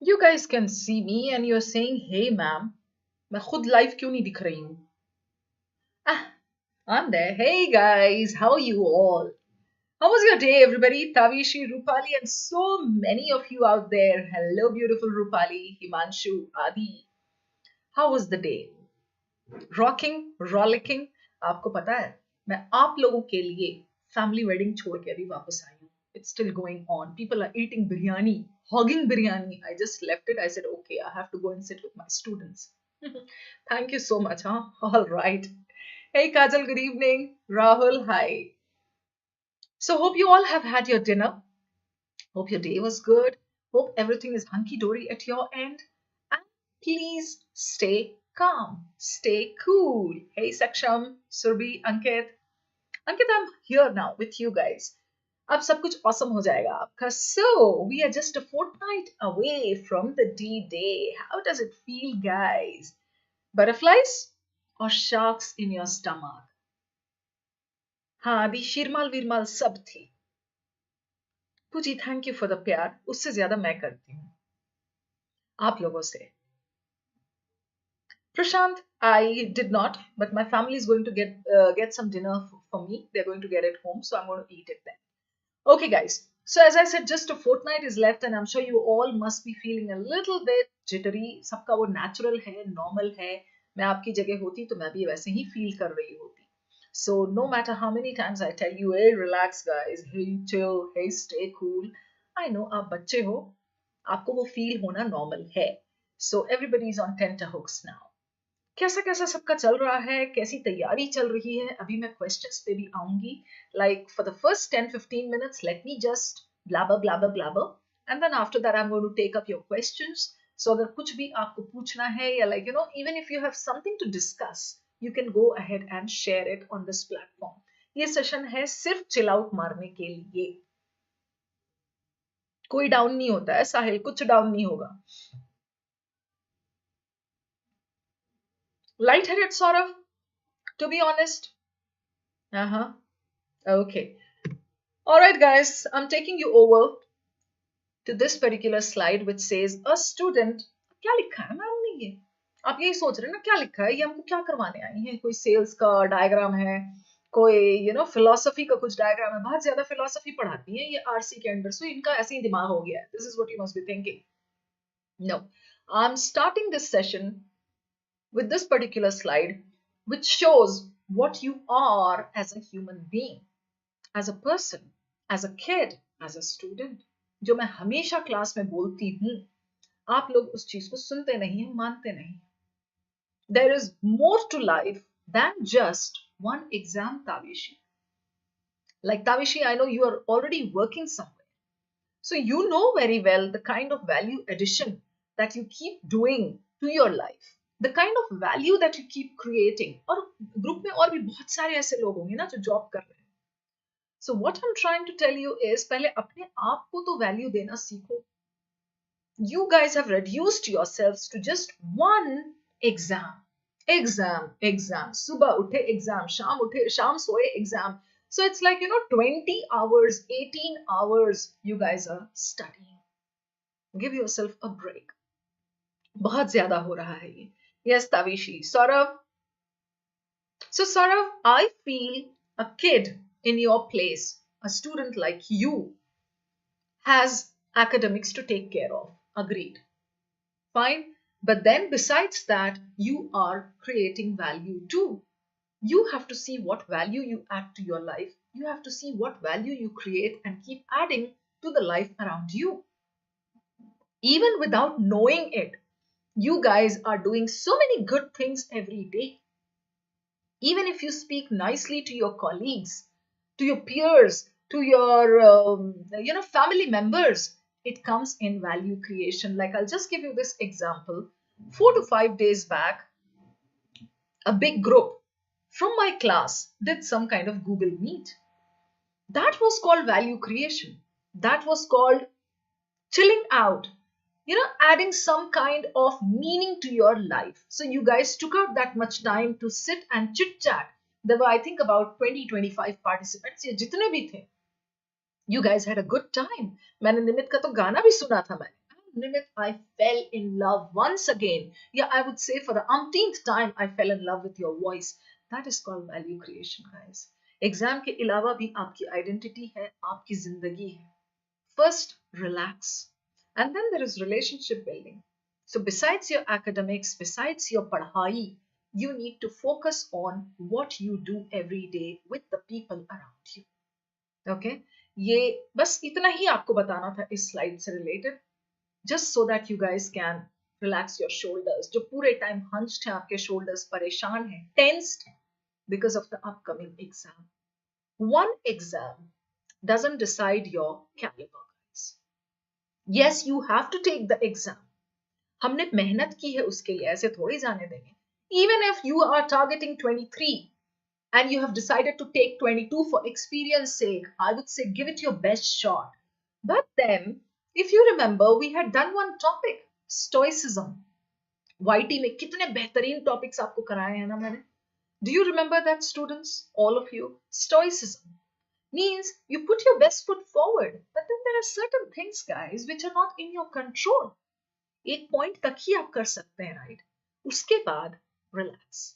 You guys can see me and you're saying, hey ma'am, मैं खुद live क्यों नहीं दिख रही हूँ? Ah, I'm there. Hey guys, how are you all? How was your day, everybody? Tavishi, Rupali, and so many of you out there. Hello, beautiful Rupali, Himanshu, Adi. How was the day? Rocking, rollicking. आपको पता है मैं आप लोगों के लिए family wedding छोड़ के अभी वापस आई हूँ. It's still going on. People are eating biryani, hogging biryani. I just left it. I said, okay, I have to go and sit with my students. Thank you so much, huh? All right. Hey Kajal, good evening. Rahul, hi. So hope you all have had your dinner. Hope your day was good. Hope everything is hunky-dory at your end. And please stay calm. Stay cool. Hey Saksham, Surbhi, Ankit. Ankit, I'm here now with you guys. अब सब कुछ awesome हो जाएगा आपका. So, we are just a fortnight away from the D-Day. How does it feel, guys? Butterflies or sharks in your stomach? हाँ, आदि शिरमाल वीरमाल सब थी. पूजी, थैंक यू फॉर द प्यार. उससे ज्यादा मैं करती हूँ आप लोगों से. Prashant, I did not, but my family is going to get some dinner for me. They're going to get it home, so I'm going to eat it then. Okay, guys. So as I said, just a fortnight is left, and I'm sure you all must be feeling a little bit jittery. सबका वो natural है, normal है. मैं आपकी जगह होती तो मैं भी वैसे ही feel कर रही होती. So no matter how many times I tell you, hey, relax, guys, hey, chill, hey, stay cool. I know आप बच्चे हो, आपको वो feel होना normal है. So everybody is on tenterhooks now. कैसा कैसा सबका चल रहा है, कैसी तैयारी चल रही है, अभी मैं क्वेश्चंस पे भी आऊंगी. Like for the first 10-15 minutes let me just blabber blabber blabber and then after that I am going to take up your questions. So अगर कुछ भी आपको पूछना है या like even if you have something to discuss, you can go ahead and share it on this platform. ये session है सिर्फ चिल आउट मारने के लिए. कोई डाउन नहीं होता है साहिल, कुछ डाउन नहीं होगा. Light-headed sort of, to be honest. Okay. All right, guys, I'm taking you over to this particular slide which says a student. क्या लिखा है मैम ने ये? आप यही सोच रहे हैं ना क्या लिखा है, ये हमको क्या करवाने आई हैं? कोई सेल्स का डायग्राम है, कोई फिलोसफी का कुछ डायग्राम है. बहुत ज्यादा फिलोसफी पढ़ाती है ये आरसी के अंदर, सो इनका ऐसे ही दिमाग हो गया है. This is what you must be thinking. No, I'm starting this session with this particular slide which shows what you are as a human being, as a person, as a kid, as a student. जो मैं हमेशा class में बोलती हूँ, आप लोग उस चीज को सुनते नहीं हैं, मानते नहीं. There is more to life than just one exam, Tavishi. Like Tavishi, I know you are already working somewhere. So you know very well the kind of value addition that you keep doing to your life. The kind of value that you keep creating. और group में और भी बहुत सारे ऐसे लोग होंगे ना जो जॉब कर रहे हैं. So what I'm trying to tell you is पहले अपने आप को तो वैल्यू देना सीखो. You guys have reduced yourselves to just one exam. Exam. सुबह उठे exam, शाम सोए exam. So it's like 20 hours, 18 hours you guys are studying. Give yourself a break. बहुत ज्यादा हो रहा है ये. Yes, Tavishi. Saurav. So Saurav, I feel a kid in your place, a student like you, has academics to take care of. Agreed. Fine. But then besides that, you are creating value too. You have to see what value you add to your life. You have to see what value you create and keep adding to the life around you. Even without knowing it, you guys are doing so many good things every day. Even if you speak nicely to your colleagues, to your peers, to your family members, it comes in value creation. Like I'll just give you this example. 4 to 5 days back, a big group from my class did some kind of Google Meet. That was called value creation. That was called chilling out. Adding some kind of meaning to your life. So you guys took out that much time to sit and chit chat. There were, I think, about 20-25 participants. ये जितने भी थे, you guys had a good time. मैंने निमित का तो गाना भी सुना था मैंने. Nimit, I fell in love once again. Yeah, I would say for the umpteenth time, I fell in love with your voice. That is called value creation, guys. Exam के अलावा भी आपकी आइडेंटिटी है, आपकी जिंदगी है. First, relax. And then there is relationship building. So besides your academics, besides your padhai, you need to focus on what you do every day with the people around you. Okay? ये बस इतना ही आपको बताना था इस slide से related, just so that you guys can relax your shoulders. जो पूरे टाइम hunched हैं आपके shoulders, परेशान हैं, tensed हैं because of the upcoming exam. One exam doesn't decide your caliber, guys. Yes, you have to take the exam. हमने मेहनत की है उसके लिए, ऐसे थोड़ी जाने देंगे. Even if you are targeting 23 and you have decided to take 22 for experience sake, I would say give it your best shot. But then, if you remember, we had done one topic, stoicism. YT में कितने बेहतरीन topics आपको कराए हैं ना मैंने. Do you remember that, students? All of you? Stoicism means you put your best foot forward, but then there are certain things, guys, which are not in your control. एक point तक ही आप कर सकते हैं, right? उसके बाद relax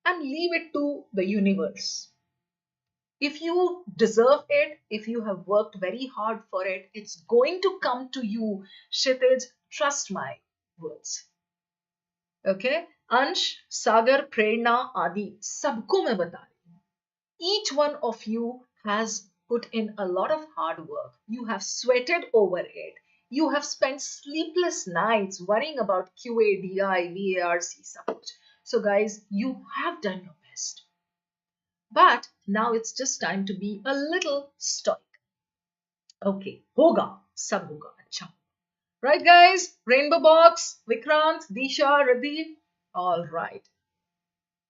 and leave it to the universe. If you deserve it, if you have worked very hard for it, it's going to come to you. Kshitij, trust my words. Okay? Ansh, Sagar, Prerna, Adi, सबको मैं बता रही हूँ. Each one of you has put in a lot of hard work. You have sweated over it. You have spent sleepless nights worrying about QA, DI, VAR, सब. So guys, you have done your best. But now it's just time to be a little stoic. Okay, होगा, सब होगा, अच्छा. Right guys, Rainbow Box, Vikrant, Disha, Radif, all right.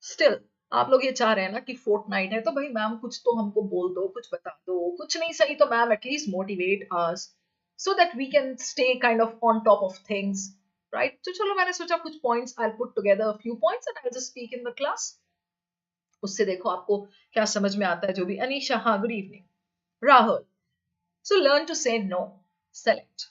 Still, आप लोग ये चाह रहे हैं ना कि फोर्टनाइट है तो भाई मैम कुछ तो हमको बोल दो, कुछ बता दो, कुछ नहीं सही तो ma'am at least motivate us so that we can stay kind of on top of things, right? तो चलो मैंने सोचा कुछ points, I'll put together a few points and I'll just speak in the class. उससे देखो आपको क्या समझ में आता है जो भी. अनीशा, हाँ, good evening. Rahul, so learn to say no. Select.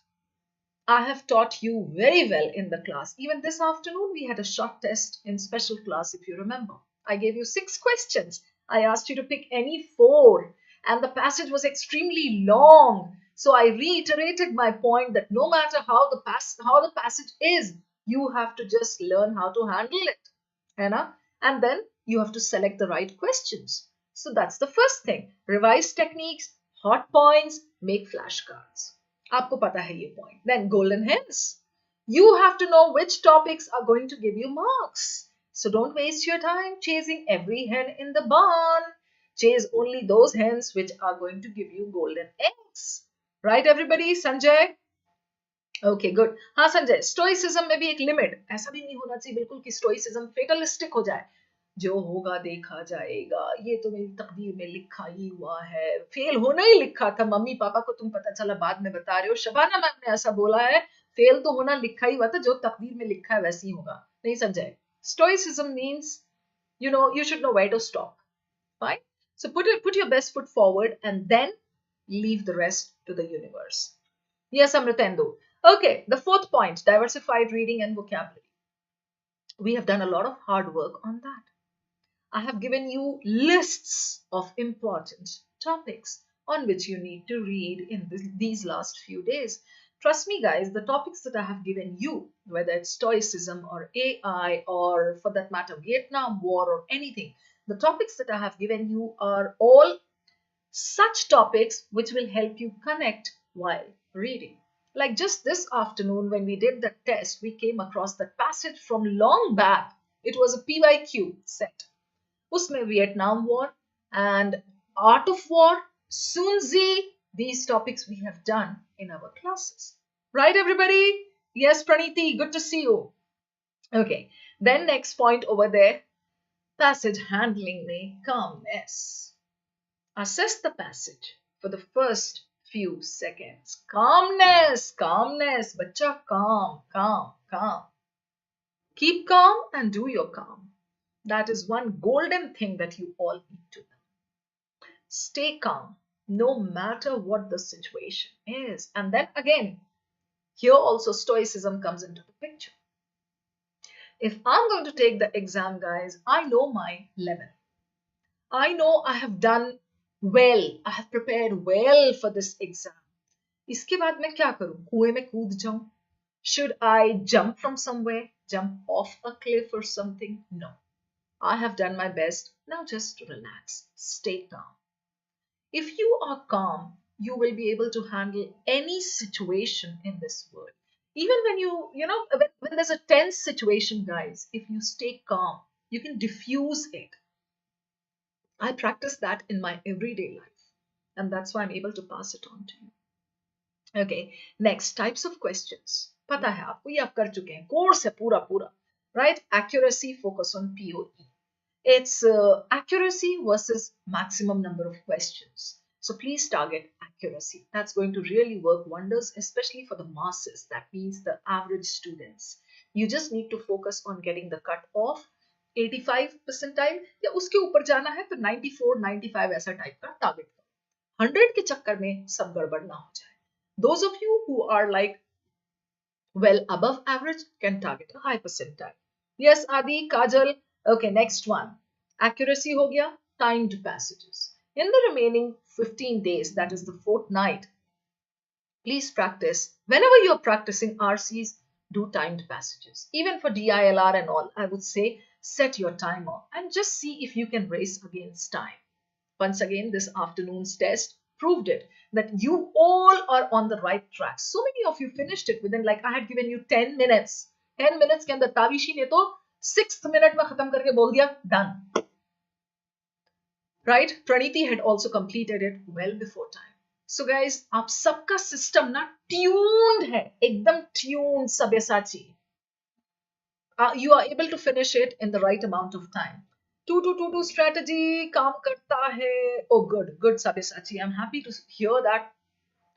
I have taught you very well in the class. Even this afternoon, we had a short test in special class, if you remember. I gave you 6 questions. I asked you to pick any 4, and the passage was extremely long. So I reiterated my point that no matter how the passage is, you have to just learn how to handle it. And then you have to select the right questions. So that's the first thing. Revise techniques, hot points, make flashcards. आपको पता है ये point. Then golden hens. You have to know which topics are going to give you marks. So don't waste your time chasing every hen in the barn. Chase only those hens which are going to give you golden eggs. Right everybody? Sanjay? Okay, good. हाँ Sanjay, stoicism में भी एक limit. ऐसा भी नहीं होना चाहिए बिल्कुल कि stoicism fatalistic हो जाए. जो होगा देखा जाएगा, ये तो मेरी तकदीर में लिखा ही हुआ है, फेल होना ही लिखा था, मम्मी पापा को तुम पता चला बाद में बता रहे हो. शबाना मैम ने ऐसा बोला है, फेल तो होना लिखा ही हुआ था, जो तकदीर में लिखा है वैसे ही होगा. नहीं Sanjay. Stoicism means, you should know where to stop. Fine? So put your best foot forward and then leave the rest to the universe. Yes, Amritendu. Okay, the 4th point, diversified reading and vocabulary. We have done a lot of hard work on that. I have given you lists of important topics on which you need to read in these last few days. Trust me, guys, the topics that I have given you, whether it's stoicism or AI or for that matter, Vietnam War or anything, the topics that I have given you are all such topics which will help you connect while reading. Like just this afternoon when we did the test, we came across that passage from long back. It was a PYQ set. उसमें Vietnam War and Art of War, Sun Tzu, these topics we have done in our classes. Right, everybody? Yes, Praniti, good to see you. Okay, then next point over there, passage handling में calmness. Assess the passage for the first few seconds. Calmness, calmness, बच्चा, calm, calm, calm. Keep calm and do your calm. That is one golden thing that you all need to know. Stay calm no matter what the situation is. And then again, Here also stoicism comes into the picture. If I'm going to take the exam, guys, I know my level. I know I have done well. I have prepared well for this exam. इसके बाद मैं क्या करूं? कुएं में कूद जाऊं? Should I jump from somewhere? Jump off a cliff or something? No. I have done my best. Now just relax. Stay calm. If you are calm, you will be able to handle any situation in this world. Even when when there's a tense situation, guys, if you stay calm, you can diffuse it. I practice that in my everyday life, and that's why I'm able to pass it on to you. Okay, next types of questions. पता है आपको, ये आप कर चुके हैं, course है पूरा पूरा, right? Accuracy, focus on POE. It's accuracy versus maximum number of questions. So please target accuracy. That's going to really work wonders, especially for the masses. That means the average students. You just need to focus on getting the cut off 85 percentile या उसके ऊपर जाना है तो 94, 95 ऐसा type का target करो. 100 के चक्कर में सब गड़बड़ ना हो जाए. Those of you who are like well above average can target a high percentile. Yes, Adi, Kajal. Okay, next one. Accuracy ho gaya, timed passages. In the remaining 15 days, that is the fortnight, please practice. Whenever you're practicing RCs, do timed passages. Even for DILR and all, I would say set your timer and just see if you can race against time. Once again, this afternoon's test proved it, that you all are on the right track. So many of you finished it within, like, I had given you 10 minutes. 10 minutes के अंदर ताविशी ने तो 6th minute में खत्म करके बोल दिया, done. Right? Praniti had also completed it well before time. So guys, आप सबका system ना tuned है, एकदम tuned sabyasachi. You are able to finish it in the right amount of time. 2-2-2-2 strategy काम करता है. Oh, good Sabyasachi. I'm happy to hear that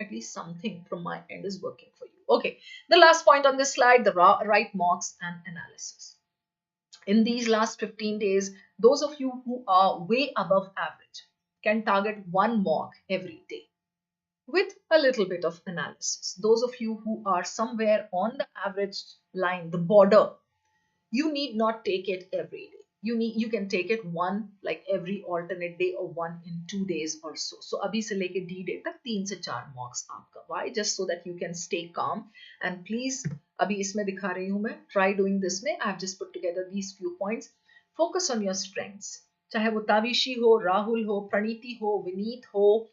at least something from my end is working for you. Okay, the last point on this slide, the right marks and analysis. In these last 15 days, those of you who are way above average can target 1 mark every day with a little bit of analysis. Those of you who are somewhere on the average line, the border, you need not take it every day. You can take it one like every alternate day or 1 in 2 days or so. So abhi se leke D day tak 3 se 4 marks aapka. Why? Just so that you can stay calm. And please, abhi isme dikha rahi hu main. Try doing this mein. I've just put together these few points. Focus on your strengths. Chahe wo Tavishi ho, Rahul ho, Praniti ho, Vineet ho,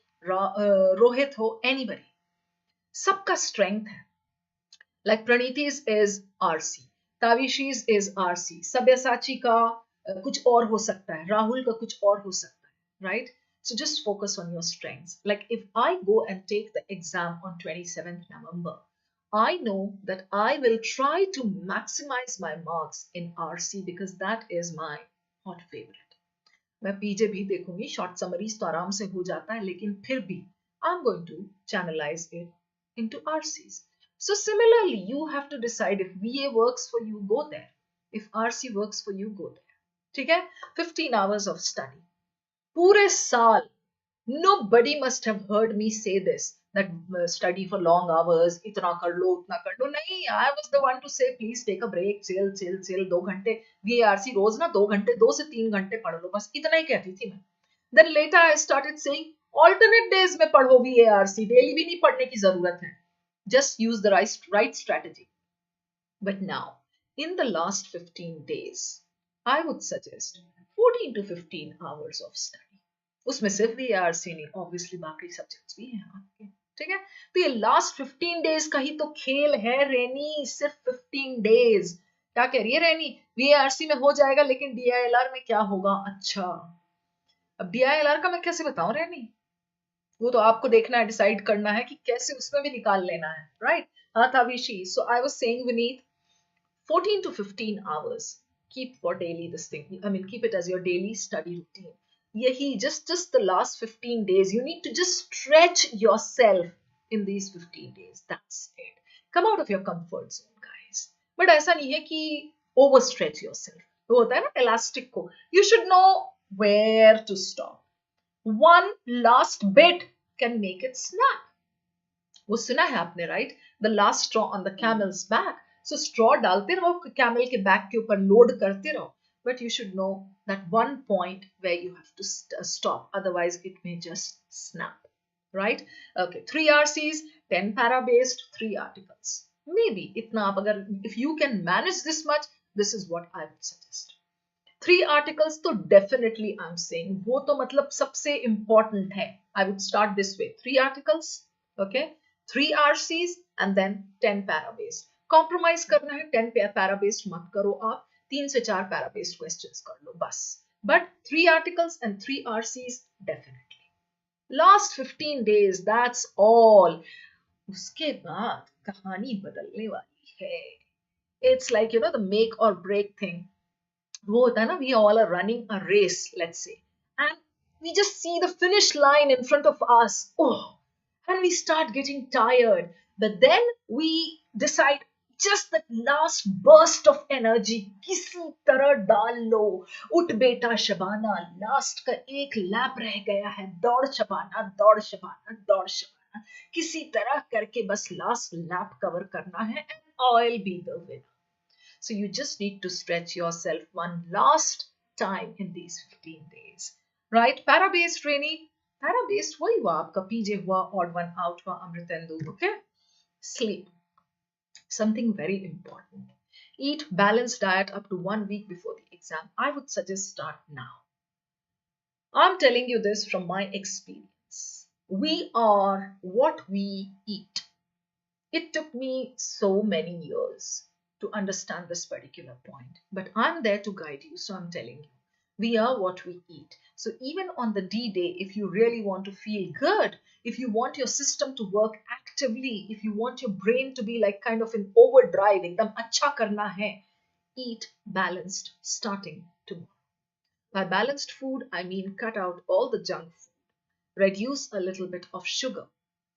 Rohit ho, anybody. Sabka strength hai. Like Praniti's is RC. Tavishi's is RC. Sabyasachi ka कुछ और हो सकता है, राहुल का कुछ और हो सकता है, right? So just focus on your strengths. Like if I go and take the exam on 27th November, I know that I will try to maximize my marks in RC because that is my hot favorite. मैं PJ भी देखूंगी, short summaries तो आराम से हो जाता है, लेकिन फिर भी I'm going to channelize it into RCs. So similarly, you have to decide if VA works for you, go there. If RC works for you, go there. ठीक है? 15 hours of study. पूरे साल, nobody must have heard me say this, that study for long hours, इतना कर लो, उतना कर लो. नहीं, I was the one to say, please take a break, chill, 2 घंटे, VARC रोज ना 2 घंटे, 2 से 3 घंटे पढ़ लो, बस इतना ही कहती थी मैं. Then later I started saying, alternate days में पढ़ो VARC, daily भी नहीं पढ़ने की जरूरत है. Just use the right strategy. But now, in the last 15 days, I would suggest 14 to 15 hours of study. उसमें सिर्फ VARC नहीं, obviously बाकी subjects भी हैं आपके, ठीक है? तो ये last 15 days का ही तो खेल है रेनी, सिर्फ 15 days. क्या कह रही है रेनी? VARC में हो जाएगा, लेकिन DILR में क्या होगा? अच्छा, अब DILR का मैं कैसे बताऊं रेनी? वो तो आपको देखना है, डिसाइड करना है कि कैसे उसमें भी निकाल लेना है, right? हाँ Tavishi. So I was saying, Vineet, 14 to 15 hours. Keep for daily this thing. I mean, keep it as your daily study routine. Yahi, just the last 15 days. You need to just stretch yourself in these 15 days. That's it. Come out of your comfort zone, guys. But ऐसा नहीं है कि overstretch yourself. वो होता है ना elastic को. You should know where to stop. One last bit can make it snap. वो सुना है आपने, right? the last straw on the camel's back. So straw डालते रहो camel के back के ऊपर load करते रहो. But you should know that one point where you have to stop, otherwise it may just snap. Right? Okay, 3 RCs, 10 para-based, 3 articles. Maybe itna आप अगर if you can manage this much, this is what I would suggest. 3 articles तो definitely I'm saying वो तो मतलब सबसे important है. I would start this way. 3 articles, okay, 3 RCs and then 10 para-based. Compromise करना है, 10 para-based मत करो आप, 3 से 4 para-based questions कर लो बस. But 3 articles and 3 RCs definitely. Last 15 days, that's all. उसके बाद कहानी बदलने वाली है. It's like, you know, the make or break thing. वो होता है ना, we all are running a race, let's say, and we just see the finish line in front of us. Oh, and we start getting tired, but then we decide just that last burst of energy किसी तरह डाल लो. उठ बेटा Shabana, last का एक lap रह गया है, दौड़ शबाना, दौड़ शबाना, दौड़ शबाना, किसी तरह करके बस लास्ट लैप कवर करना है, and I'll be the winner. So you just need to stretch yourself one last time in these 15 days. Right? Para-based training. Para-based वही हुआ आपका PJ हुआ, odd one out हुआ, Amritendu. Okay? Sleep. Something very important. Eat balanced diet up to 1 week before the exam. I would suggest start now. I'm telling you this from my experience. We are what we eat. It took me so many years to understand this particular point, but I'm there to guide you, so I'm telling you, we are what we eat. So even on the D-Day, if you really want to feel good, if you want your system to work actively, if you want your brain to be like kind of in overdrive, ekdam acha karna hai, eat balanced starting tomorrow. By balanced food, I mean cut out all the junk food, reduce a little bit of sugar,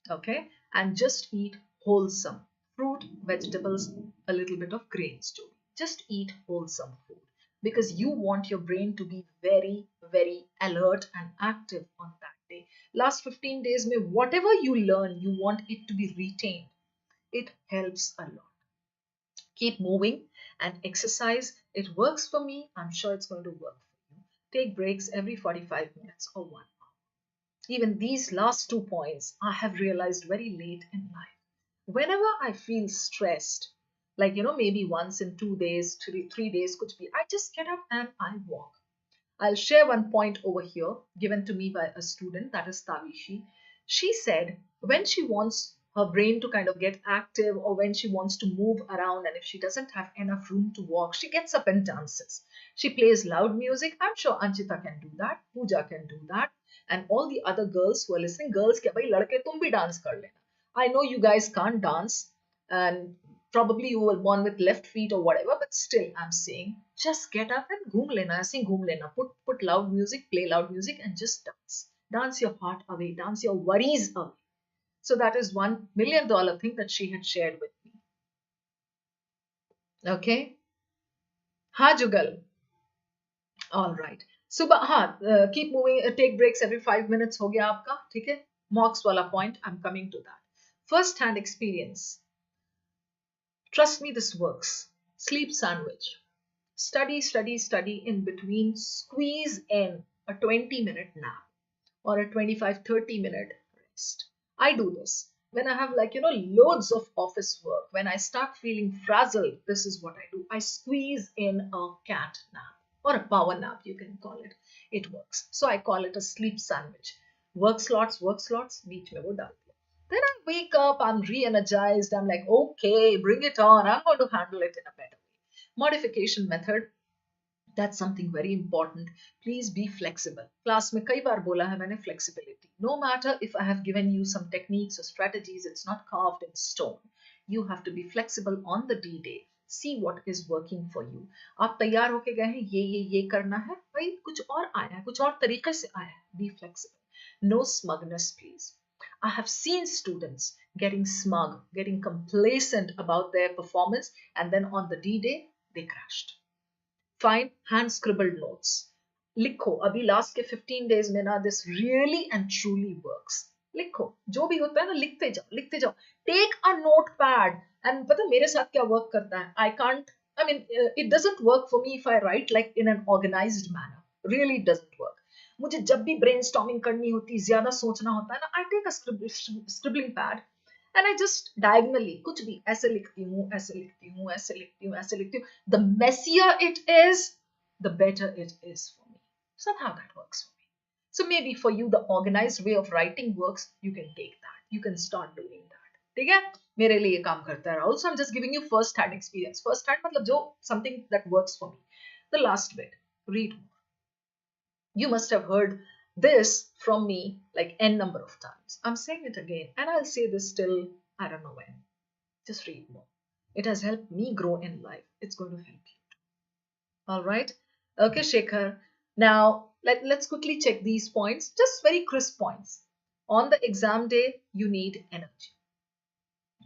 okay, and just eat wholesome fruit, vegetables, a little bit of grains too. Just eat wholesome food because you want your brain to be very, very alert and active on that day. Last 15 days, mein whatever you learn, you want it to be retained. It helps a lot. Keep moving and exercise. It works for me. I'm sure it's going to work for you. Take breaks every 45 minutes or 1 hour. Even these last 2 points, I have realized very late in life. Whenever I feel stressed, like, you know, maybe once in 2 days, 3 days, could be, I just get up and I walk. I'll share one point over here given to me by a student, that is Tavishi. She said when she wants her brain to kind of get active or when she wants to move around and if she doesn't have enough room to walk, she gets up and dances. She plays loud music. I'm sure Anchita can do that. Pooja can do that. And all the other girls who are listening, girls, kya bhai, ladke tum bhi dance kar lena. I know you guys can't dance and probably you were born with left feet or whatever, but still I'm saying just get up and ghoom lena, sing ghoom lena, put loud music, play loud music and just dance. Dance your heart away, dance your worries away. So that is $1 million thing that she had shared with me. Okay? Ha Jugal. All right. Keep moving, take breaks every 5 minutes. Ho gaya aapka, theek hai? Mocks wala point, I'm coming to that. First hand experience. Trust me, this works. Sleep sandwich. Study, study, study in between. Squeeze in a 20-minute nap or a 25-30-minute rest. I do this. When I have loads of office work, when I start feeling frazzled, this is what I do. I squeeze in a cat nap or a power nap, you can call it. It works. So I call it a sleep sandwich. Work slots, beach mein wo dal diya. Then I wake up, I'm re-energized. I'm like, okay, bring it on. I'm going to handle it in a better way. Modification method. That's something very important. Please be flexible. Class mein kai baar bola hai maine flexibility. No matter if I have given you some techniques or strategies, it's not carved in stone. You have to be flexible on the D-Day. See what is working for you. आप तैयार होके गए हैं, ये करना है, भाई कुछ और आया है, कुछ और तरीके से आया है. Be flexible. No smugness, please. I have seen students getting smug, getting complacent about their performance, and then on the D-Day, they crashed. Find hand scribbled notes. Likho, abhi last ke 15 days mein na, this really and truly works. लिखो, जो भी होता है ना लिखते जाओ लिखते जाओ. Take a note pad. And पता मेरे साथ क्या वर्क करता है, I can't, I mean, it doesn't work for me if I write like in an organized manner. Really, it doesn't work. मुझे जब भी brainstorming करनी होती, ज्यादा सोचना होता है ना, I take a scribbling pad and I just diagonally कुछ भी ऐसे लिखती हूँ, ऐसे लिखती हूँ, ऐसे लिखती हूँ, ऐसे लिखती हूँ. The messier it is, the better it is for me. Somehow that works for me. So maybe for you, the organized way of writing works. You can take that. You can start doing that. ठीक है, मेरे लिए काम करता है. Also, I'm just giving you first hand experience. First hand मतलब जो something that works for me. The last bit, read more. You must have heard this from me like n number of times. I'm saying it again, and I'll say this till I don't know when. Just read more. It has helped me grow in life. It's going to help you. All right. Okay, Shekhar. Now, let's quickly check these points. Just very crisp points. On the exam day, you need energy.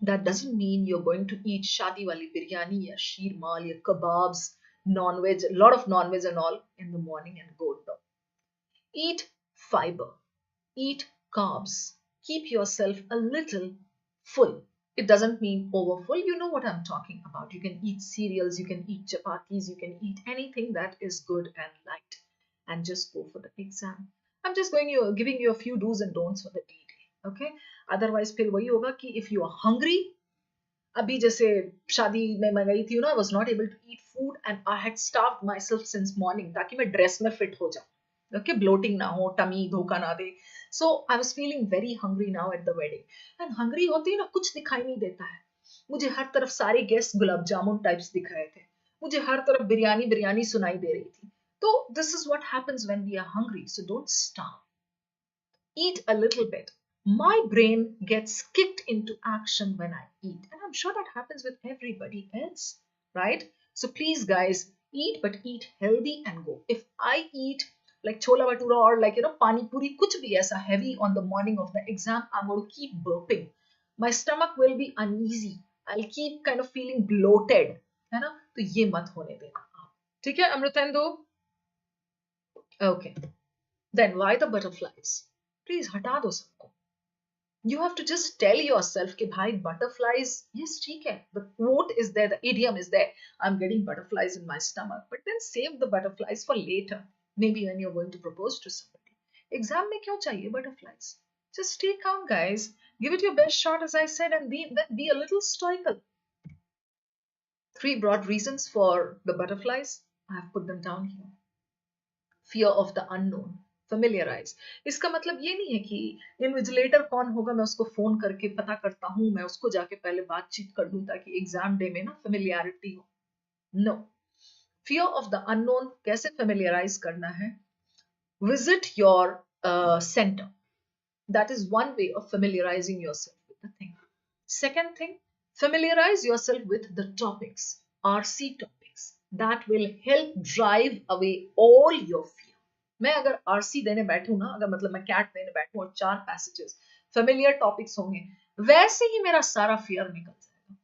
That doesn't mean you're going to eat shadi wali biryani, ya sheer mal, ya kebabs, non-veg, a lot of non-veg and all in the morning and go down. Eat fiber. Eat carbs. Keep yourself a little full. It doesn't mean overfull. You know what I'm talking about. You can eat cereals, you can eat chapatis, you can eat anything that is good and light, and just go for the exam. I'm just giving you a few do's and don'ts for the D-Day. Okay? Otherwise, फिर वही होगा कि if you are hungry, अभी जैसे शादी में मैं गई थी ना, I was not able to eat food and I had starved myself since morning ताकि मैं ड्रेस में फिट हो जाऊं. Okay, bloating ना हो, टमी धोखा ना दे. So I was feeling very hungry now at the wedding. And hungry होती है ना, कुछ दिखाई नहीं देता है. मुझे हर तरफ सारे गेस्ट गुलाब जामुन टाइप्स दिख रहे थे. मुझे हर तरफ बिरयानी बिरयानी सुनाई दे रही थी. So this is what happens when we are hungry. So don't starve. Eat a little bit. My brain gets kicked into action when I eat. And I'm sure that happens with everybody else, right? So please, guys, eat, but eat healthy and go. If I eat like chola bhatura or like, pani puri, kuch bhi aisa heavy on the morning of the exam, I'm going to keep burping. My stomach will be uneasy. I'll keep kind of feeling bloated. है ना? तो ये मत होने देना आप. ठीक है, Amritendu? Okay. Then why the butterflies? Please हटा दो सबको. You have to just tell yourself कि भाई butterflies, yes ठीक है, the quote is there, the idiom is there, I'm getting butterflies in my stomach, but then save the butterflies for later, maybe when you're going to propose to somebody. Exam में क्यों चाहिए butterflies? Just stay calm, guys. Give it your best shot, as I said, and be a little stoical. 3 broad reasons for the butterflies. I have put them down here. Fear of the unknown. Familiarize. इसका मतलब ये नहीं है कि invigilator कौन होगा मैं उसको फोन करके पता करता हूँ, मैं उसको जाके पहले बातचीत कर लूँ ताकि एग्जाम डे में ना फेमिलियरिटी हो. No. Fear of the unknown कैसे फेमिलियराइज करना है? Visit your centre. That is one way of familiarizing yourself with the thing. Second thing, familiarize yourself with the topics, RC topics. That will help drive away all your fear. मैं अगर RC देने बैठूं ना, अगर मतलब मैं cat देने बैठूं और 4 passages familiar topics होंगे, वैसे ही मेरा सारा fear निकल जाएगा.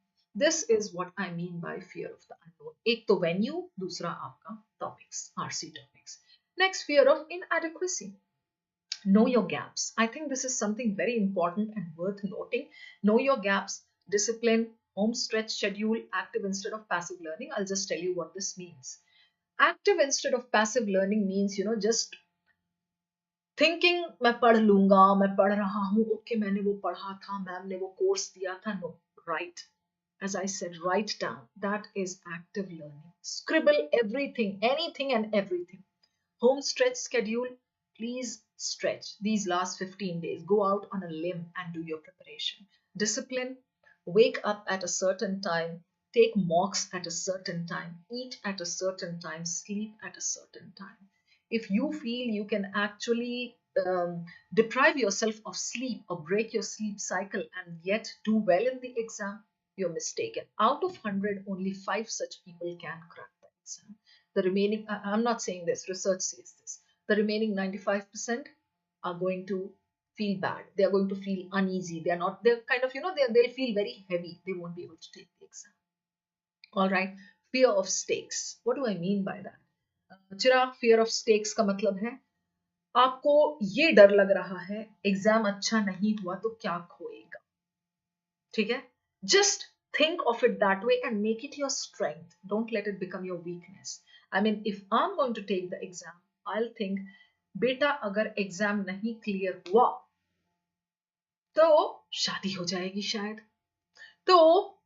This is what I mean by fear of the unknown. एक तो venue, दूसरा आपका topics, RC topics. Next, fear of inadequacy. Know your gaps. I think this is something very important and worth noting. Know your gaps. Discipline, home stretch schedule, active instead of passive learning. I'll just tell you what this means. Active instead of passive learning means, just thinking मैं पढ़ लूंगा, मैं पढ़ रहा हूँ, okay, मैंने वो पढ़ा था, मैम ने वो कोर्स दिया था. No, write. As I said, write down. That is active learning. Scribble everything, anything and everything. Home stretch schedule. Please stretch these last 15 days. Go out on a limb and do your preparation. Discipline. Wake up at a certain time. Take mocks at a certain time. Eat at a certain time. Sleep at a certain time. If you feel you can actually deprive yourself of sleep or break your sleep cycle and yet do well in the exam, you're mistaken. Out of 100, only 5 such people can crack the exam. The remaining, I'm not saying this, research says this. The remaining 95% are going to feel bad. They are going to feel uneasy. They're kind of, they'll feel very heavy. They won't be able to take the exam. All right. Fear of stakes. What do I mean by that? Chirag, fear of stakes का मतलब है आपको ये डर लग रहा है exam अच्छा नहीं हुआ तो क्या खोएगा, ठीक है? Just think of it that way and make it your strength. Don't let it become your weakness. I mean, if I'm going to take the exam, I'll think, बेटा अगर एग्जाम नहीं क्लियर हुआ तो शादी हो जाएगी शायद, तो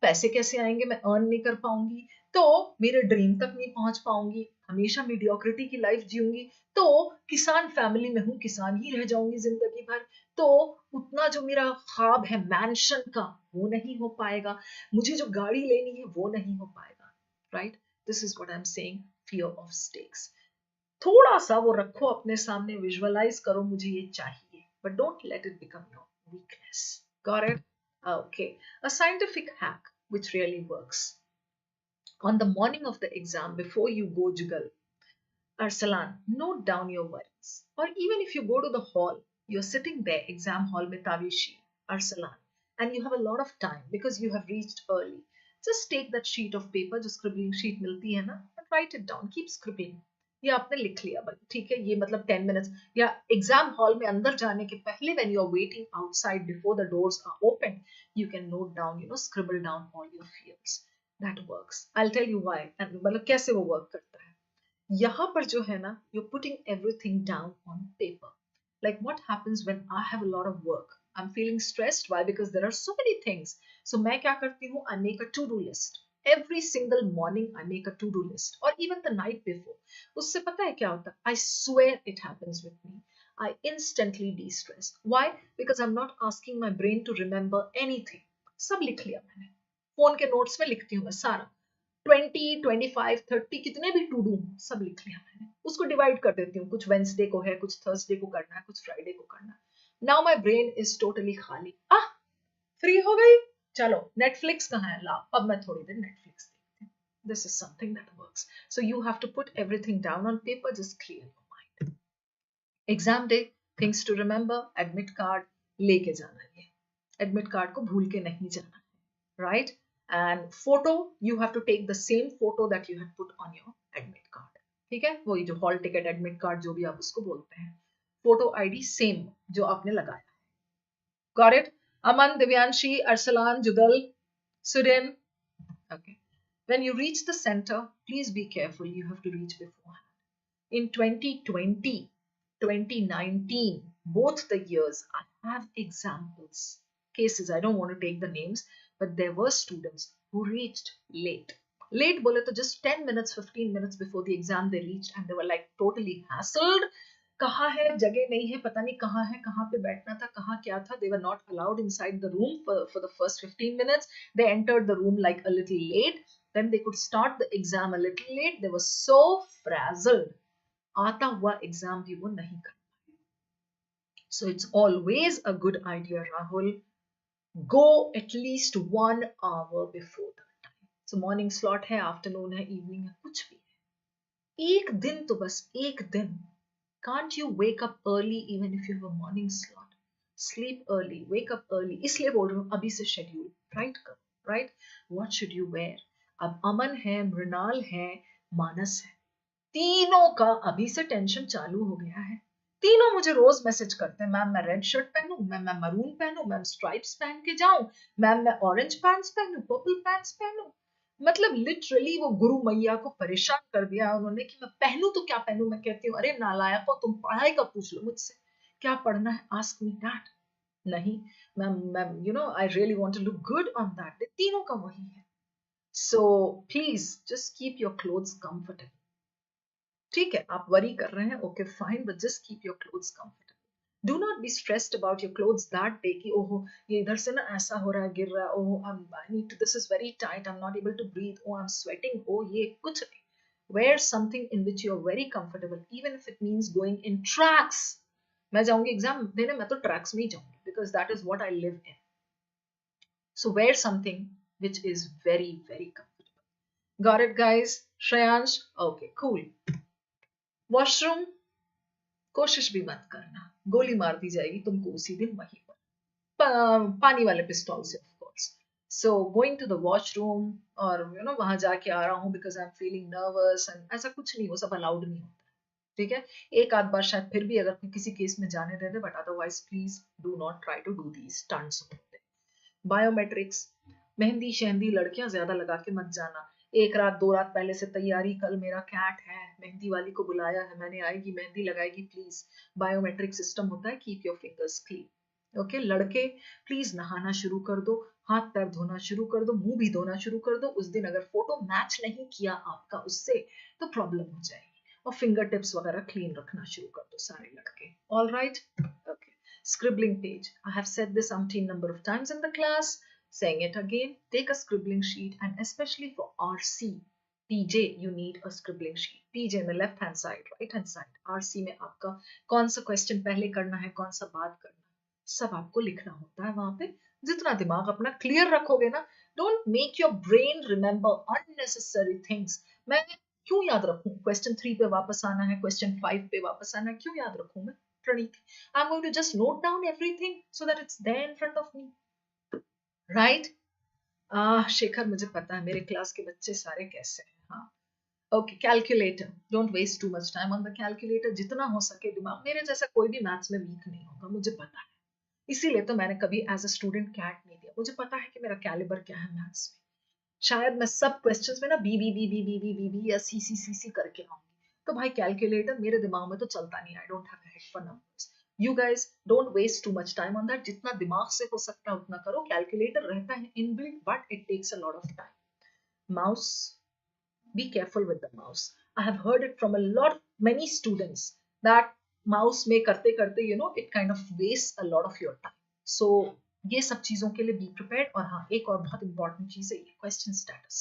पैसे कैसे आएंगे, मैं अर्न नहीं कर पाऊंगी, तो मेरे ड्रीम तक नहीं पहुंच पाऊंगी, हमेशा मीडियोक्रिटी की लाइफ जीऊंगी, तो किसान फैमिली में हूं, किसान ही रह जाऊंगी जिंदगी भर, तो उतना जो मेरा ख्वाब है मैंशन का वो नहीं हो पाएगा, मुझे जो गाड़ी लेनी है वो नहीं हो पाएगा, right? This is what I am saying, fear of stakes. थोड़ा सा वो रखो अपने सामने, विजुअलाइज करो मुझे ये चाहिए, but don't let it become your weakness. Got it? Okay. A scientific hack which really works. On the morning of the exam, before you go jugal, Arsalan, note down your worries. Or even if you go to the hall, you're sitting there, exam hall mein Tavishi, Arsalan, and you have a lot of time because you have reached early. Just take that sheet of paper, जो scribbling sheet मिलती है ना, and write it down. Keep scribbling. ये आपने लिख लिया भाई, ठीक है, ये मतलब 10 minutes या एग्जाम हॉल में अंदर जाने के पहले when you are waiting outside before the doors are open, you can note down, scribble down all your fears. That works. I'll tell you why and मतलब कैसे वो work करता है। यहाँ पर जो है ना, you're putting everything down on paper. Like what happens when I have a lot of work? I'm feeling stressed. Why? Because there are so many things. So मैं क्या करती हूँ? I make a to-do list. Every single morning I make a to-do list, or even the night before. उससे पता है क्या होता है? I swear it happens with me. I instantly de-stress. Why? Because I'm not asking my brain to remember anything. सब लिख लिया मैंने। फोन के नोट्स में लिखती हूँ मैं सारा। 20, 25, 30 कितने भी टू डू सब लिख लिया मैंने। उसको डिवाइड कर देती हूँ, कुछ वेंसडे को है, कुछ थर्सडे को करना है, कुछ फ्राइडे को करना है। Now my brain is totally खाली। फ्री हो गई, चलो नेटफ्लिक्स कहाँ है, ला अब मैं थोड़ी देर नेटफ्लिक्स देखती हूँ। This is something that works. So you have to put everything down on paper, just clear your mind. Exam day, things to remember, admit card लेके जाना है, एडमिट कार्ड को भूल के नहीं जाना है, right? And photo, you have to take the same photo that you have put on your admit card, ठीक है? वही जो हॉल टिकट, एडमिट कार्ड, जो भी आप उसको बोलते हैं, फोटो आईडी सेम जो आपने लगाया। Got it? Aman, Divyanshi, Arsalan, Jugal, Surin. Okay. When you reach the center, please be careful. You have to reach beforehand. In 2020, 2019, both the years, I have examples, cases. I don't want to take the names, but there were students who reached late. Late bole to just 10 minutes, 15 minutes before the exam they reached, and they were like totally hassled. कहाँ है, जगह नहीं है, पता नहीं कहाँ है, कहाँ पे बैठना था, कहाँ क्या था. They were not allowed inside the room for the first 15 minutes. They entered the room like a little late. Then they could start the exam a little late. They were so frazzled. आता हुआ exam भी वो नहीं कर पाए. So it's always a good idea, Rahul. Go at least 1 hour before the time. So morning slot है, afternoon है, evening है, कुछ भी है. एक दिन तो बस एक दिन. Can't you wake up early even if you have a morning slot? Sleep early, wake up early. इसलिए बोल रही हूँ अभी से शेड्यूल राइट करो, right? What should you wear? अब अमन है, मृणाल है, मानस है, तीनों का अभी से टेंशन चालू हो गया है. तीनों मुझे रोज मैसेज करते हैं, मैम मैं रेड शर्ट पहनूं, मैम मैं मरून पहनूं, मैम स्ट्राइप्स पहन के जाऊं, मैम मैं ऑरेंज पैंट्स पहनूं, पर्पल पैंट्स पहनूं. मतलब लिटरली वो गुरु मैया को परेशान कर दिया उन्होंने कि मैं पहनूं तो क्या पहनूं. मैं कहती हूँ अरे नालायक हो, तुम पढ़ाई का पूछ लो मुझसे, क्या पढ़ना है, आस्क मी दैट. नहीं ma'am I really want to look good on that day. तीनों का वही है. So please just keep your clothes comfortable. ठीक है, आप वरी कर रहे हैं, okay fine, but just keep your clothes comfortable. Do not be stressed about your clothes that day कि ओहो ये इधर से ना ऐसा हो रहा है, गिर रहा है, ओहो I need to, this is very tight, I'm not able to breathe, oh I'm sweating, oh ये कुछ नहीं. Wear something in which you are very comfortable, even if it means going in tracks. मैं जाऊंगी exam देने, मैं तो tracks में ही जाऊंगी because that is what I live in. So wear something which is very very comfortable. Got it guys? Shreyansh? Okay, cool. Washroom? कोशिश भी मत करना, गोली मार दी जाएगी तुमको उसी दिन वहीं पर, पानी वाले पिस्तौल से of course. So going to the washroom और वहां जाके आ रहा हूँ because I am feeling nervous and ऐसा कुछ नहीं, वो सब अलाउड नहीं होता. ठीक है, एक आध बार शायद फिर भी अगर किसी केस में जाने दे दे, but otherwise please do not try to do these stunts. Biometrics, mehndi शहंदी लड़कियां ज्यादा लगा के मत जाना। एक रात दो रात पहले से तैयारी, कल मेरा कैट है, मेहंदी वाली को बुलाया है मैंने, आएगी मेहंदी लगाएगी, प्लीज। बायोमेट्रिक सिस्टम होता है, keep your fingers clean. Okay लड़के, प्लीज नहाना शुरू कर दो, हाथ पैर धोना शुरू कर दो, मुंह भी धोना शुरू कर दो। उस दिन अगर फोटो मैच नहीं किया आपका उससे तो प्रॉब्लम हो जाएगी। और फिंगर टिप्स वगैरह क्लीन रखना शुरू कर दो सारे लड़के। All right, okay. Scribbling page. I have said this umpteen number of times in the class. Saying it again. Take a scribbling sheet, and especially for RC, PJ, you need a scribbling sheet. PJ में left hand side, right hand side. RC में आपका कौन सा question पहले करना है, कौन सा बाद करना है, सब आपको लिखना होता है वहां पे। जितना दिमाग अपना क्लियर रखोगे ना, don't make your brain remember unnecessary things. मैं क्यों याद रखूं? क्वेश्चन 3 पे वापस आना है, क्वेश्चन 5 पे वापस आना है, क्यों याद रखूं मैं? Praniti, I'm going to just note down everything so that it's there in front of me, right? Shekhar, मुझे पता है मेरे क्लास के बच्चे सारे कैसे हैं। हाँ, okay. Calculator, don't waste too much time on the calculator. जितना हो सके दिमाग, मेरे जैसा कोई भी मैथ्स में वीक नहीं होगा, मुझे पता है। इसीलिए तो मैंने कभी एज अ स्टूडेंट कैट नहीं दिया। मुझे पता है कि मेरा कैलिबर क्या है मैथ्स में। शायद मैं सब क्वेश्चंस में ना B B B B B B B B या सी सी सी सी करके आऊंगी। तो भाई कैलकुलेटर मेरे दिमाग में तो चलता नहीं। I don't have head for numbers. You guys don't waste too much time on that. जितना दिमाग से हो सकता है उतना करो। कैलकुलेटर रहता है inbuilt, but it takes a lot of time. Mouse, be careful with the mouse. I have heard it from a lot many students that mouse में करते करते it kind of wastes a lot of your time. So ये सब चीजों के लिए be prepared। और हाँ, एक और बहुत इंपॉर्टेंट चीज है ये question status.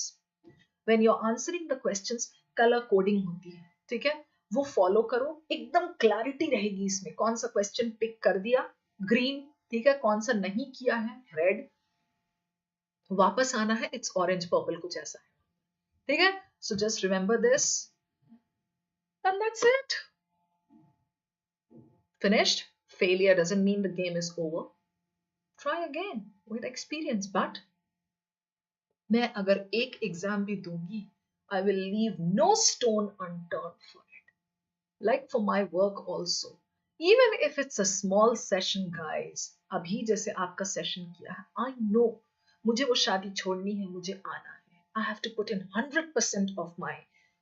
When you're answering the questions, color coding होती है, ठीक है, वो फॉलो करो। एकदम क्लैरिटी रहेगी इसमें। कौन सा क्वेश्चन पिक कर दिया, ग्रीन, ठीक है, कौन सा नहीं किया है, रेड, वापस आना है, इट्स ऑरेंज पर्पल कुछ ऐसा है, ठीक है। So just remember this, and that's it. Finished? Failure doesn't mean the game is over. Try again with experience. But मैं अगर एक एग्जाम भी दूंगी, I will leave no stone unturned for it. Like for my work also. Even if it's a small session, guys. अभी जैसे आपका session किया है, I know मुझे वो शादी छोड़नी है, मुझे आना है। I have to put in 100% of my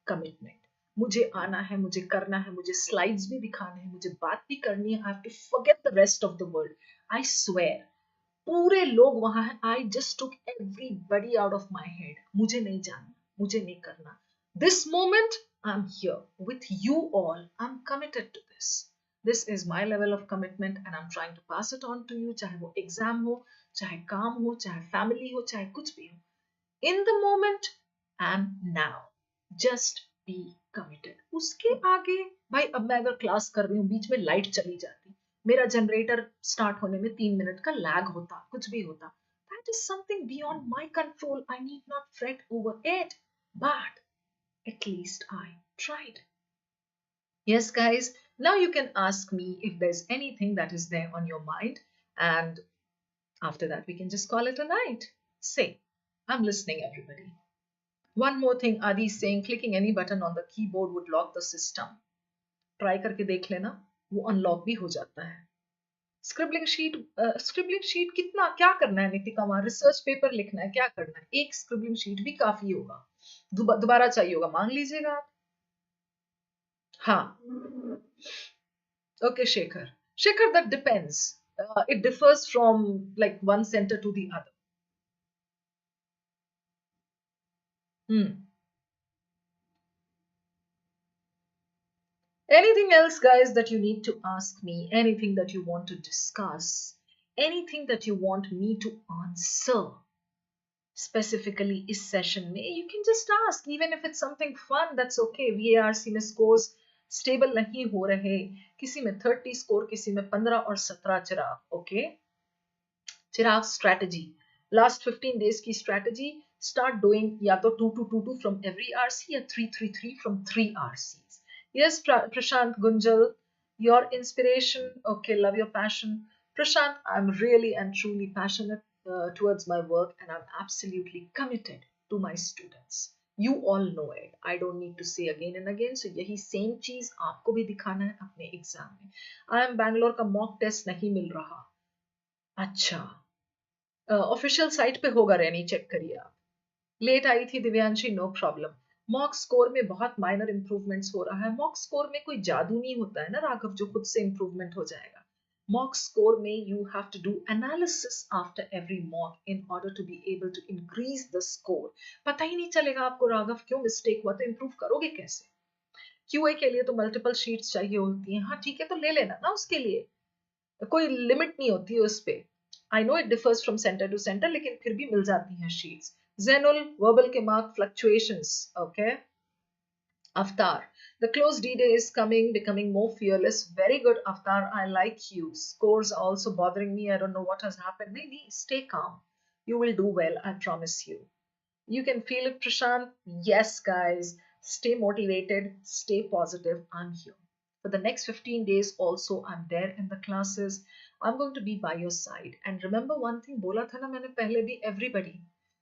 commitment. मुझे आना है, मुझे करना है, मुझे स्लाइड्स भी दिखाने हैं, मुझे बात भी करनी है। I have to forget the rest of the world. I swear. पूरे लोग वहां हैं। I just took everybody out of my head. मुझे नहीं जानना, मुझे नहीं करना। This moment, I'm here with you all. I'm committed to this. This is my level of commitment and I'm trying to pass it on to you. चाहे वो exam हो, चाहे काम हो, चाहे फैमिली हो, चाहे कुछ भी हो। In the moment and now. Just be committed. उसके आगे भाई, अब मैं अगर क्लास कर रही हूँ, बीच में लाइट चली जाती, मेरा जनरेटर स्टार्ट होने में 3 मिनट का लैग होता, कुछ भी होता, that is something beyond my control. I need not fret over it, but at least I tried. Yes, guys, now you can ask me if there's anything that is there on your mind, and after that we can just call it a night. Say, I'm listening, everybody. One more thing, Adi is saying clicking any button on the keyboard would lock the system. Try करके देख लेना, वो unlock भी हो जाता है। Scribbling sheet कितना क्या करना है नितिका? वहां रिसर्च पेपर लिखना है, क्या करना है? एक स्क्रिबलिंग शीट भी काफी होगा। दोबारा चाहिए होगा, मांग लीजिएगा आप। हाँ, okay Shekhar. Shekhar, that depends. It differs from like one center to the other. Anything else, guys, that you need to ask me? Anything that you want to discuss? Anything that you want me to answer? Specifically इस session में, you can just ask. Even if it's something fun, that's okay. VARC में scores stable नहीं हो रहे, किसी में 30 score, किसी में 15 और 17। चिराग, okay? चिराग strategy, last 15 days की strategy, start doing या तो 2-2-2-2 from every RC या 3-3-3 from 3 RCs. Yes, Prashant Gunjal, your inspiration, okay, love your passion. Prashant, I'm really and truly passionate towards my work, and I'm absolutely committed to my students. You all know it. I don't need to say again and again. So यही same चीज आपको भी दिखाना है अपने exam में. I am Bangalore का mock test नहीं मिल रहा. अच्छा, ऑफिशियल साइट पे होगा, रहनी चेक करिए आप. लेट आई थी Divyanshi, no problem. Mock score में बहुत माइनर इंप्रूवमेंट्स हो रहा है. मॉक स्कोर में कोई जादू नहीं होता है ना राघव जो खुद से इंप्रूवमेंट हो जाएगा. मॉक स्कोर में you have to do analysis after every mock in order to be able to increase the score. पता ही नहीं चलेगा आपको राघव क्यों मिस्टेक हुआ, तो इंप्रूव करोगे कैसे. क्यूए के लिए तो मल्टीपल शीट्स चाहिए होती हैं. हाँ ठीक है, तो ले लेना ना, उसके लिए कोई लिमिट नहीं होती है उस पे. I know it differs from centre to centre, लेकिन फिर भी मिल जाती हैं शीट्स. Zenul, verbal के mark fluctuations, okay? Avtar, the close D-Day is coming, becoming more fearless. Very good, Avtar, I like you. Scores are also bothering me. I don't know what has happened. Maybe stay calm. You will do well, I promise you. You can feel it, Prashant. Yes, guys. Stay motivated, stay positive. I'm here. For the next 15 days also, I'm there in the classes. I'm going to be by your side. And remember one thing, बोला था ना मैंने पहले भी, everybody,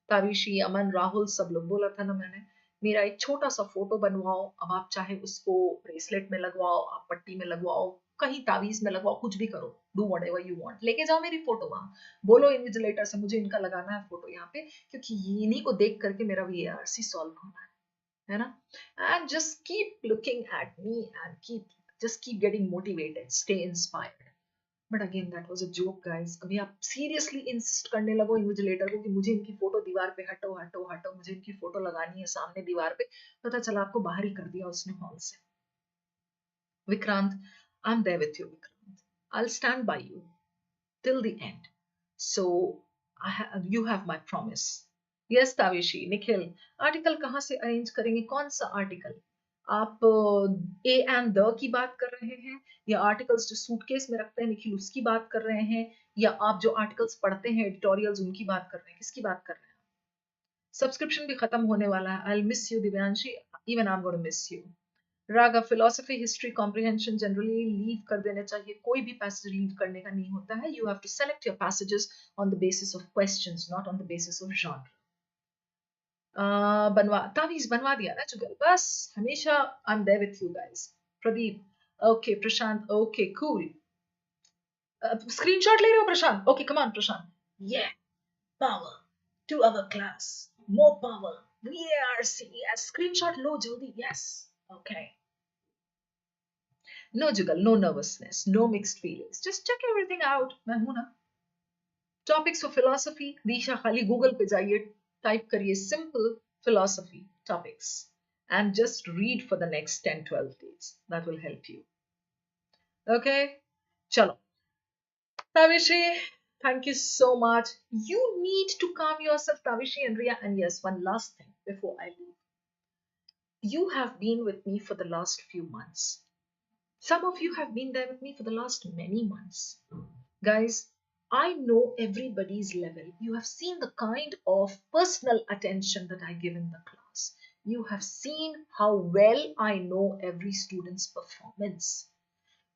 ताविशी, अमन, राहुल, सब लोग बोला था ना मैंने, मेरा एक छोटा सा फोटो बनवाओ. अब आप चाहे उसको ब्रेसलेट में लगवाओ, आप पट्टी में लगवाओ, कहीं तावीज में लगवाओ, कुछ भी करो. Do whatever you want. लेके जाओ मेरी फोटो वहां. बोलो इन्विजिलेटर से मुझे इनका लगाना है फोटो यहाँ पे, क्योंकि इन्हीं को देख करके मेरा वीआरसी सॉल्व होना है ना. And just keep looking at me and keep getting motivated, stay inspired. But again that was a joke guys. कभी आप सीरियसली इंसिस्ट करने लगो इन्विजिलेटर को कि मुझे इनकी फोटो दीवार पे हटो हटो हटो, मुझे इनकी फोटो लगानी है सामने दीवार पे, पता चला आपको बाहर ही कर दिया उसने हॉल से. Vikrant, I am there with you. Vikrant, I will stand by you till the end. So you have my promise. Yes, Tavishi. Nikhil, article कहाँ से अरेंज करेंगे, कौन सा आर्टिकल. आप ए एंड द की बात कर रहे हैं, या आर्टिकल्स जो सूटकेस में रखते हैं निखिल उसकी बात कर रहे हैं, या आप जो आर्टिकल्स पढ़ते हैं एडिटोरियल्स उनकी बात कर रहे हैं, किसकी बात कर रहे हैं. सब्सक्रिप्शन भी खत्म होने वाला है. I will miss you Divyanshi, even I am going to miss you. Raga, philosophy, history, comprehension generally leave कर देने चाहिए. कोई भी पैसेज लीव करने का नहीं होता है. You have to select your passages on the basis of questions, not on the basis of genre. बनवा तावीज बनवा दिया ना जुगल, बस हमेशा I am there with you guys. Pradeep, okay. Prashant, okay cool. Screenshot ले रहे हो Prashant? Okay come on Prashant. ये power to our class, more power, VRC. Screenshot लो जल्दी. Yes, okay. No juggle, no nervousness, no mixed feelings. Just check everything out. मैं हूं ना. Topics for philosophy. दिशा खाली गूगल पे जाइए, टाइप करिए simple philosophy topics and just read for the next 10-12 days. That will help you. Okay? Chalo. Tavishi, thank you so much. You need to calm yourself, Tavishi and Ria. And yes, one last thing before I leave. You have been with me for the last few months. Some of you have been there with me for the last many months. Guys, I know everybody's level. You have seen the kind of personal attention that I give in the class. You have seen how well I know every student's performance.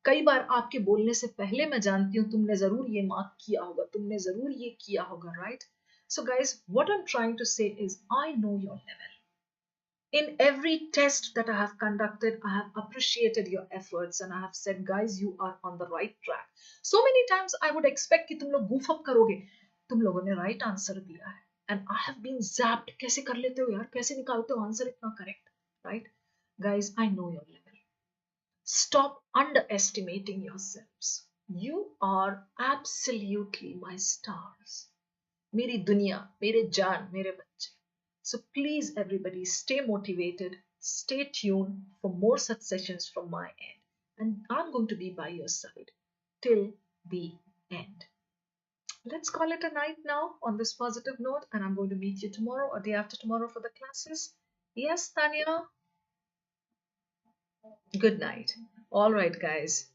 कई बार आपके बोलने से पहले मैं जानती हूँ तुमने जरूर ये मार्क किया होगा, तुमने जरूर ये किया होगा, right? So guys, what I'm trying to say is I know your level. In every test that I have conducted, I have appreciated your efforts and I have said, guys, you are on the right track. So many times I would expect कि तुम लोग goof up करोगे. तुम लोगों ने right answer दिया है. And I have been zapped. कैसे कर लेते हो यार? कैसे निकालते हो answer इतना correct? Right? Guys, I know your level. Stop underestimating yourselves. You are absolutely my stars. मेरी दुनिया, मेरे जान, मेरे बच्चे. So please everybody stay motivated, stay tuned for more such sessions from my end. And I'm going to be by your side till the end. Let's call it a night now on this positive note, and I'm going to meet you tomorrow or day after tomorrow for the classes. Yes, Tanya? Good night. All right, guys.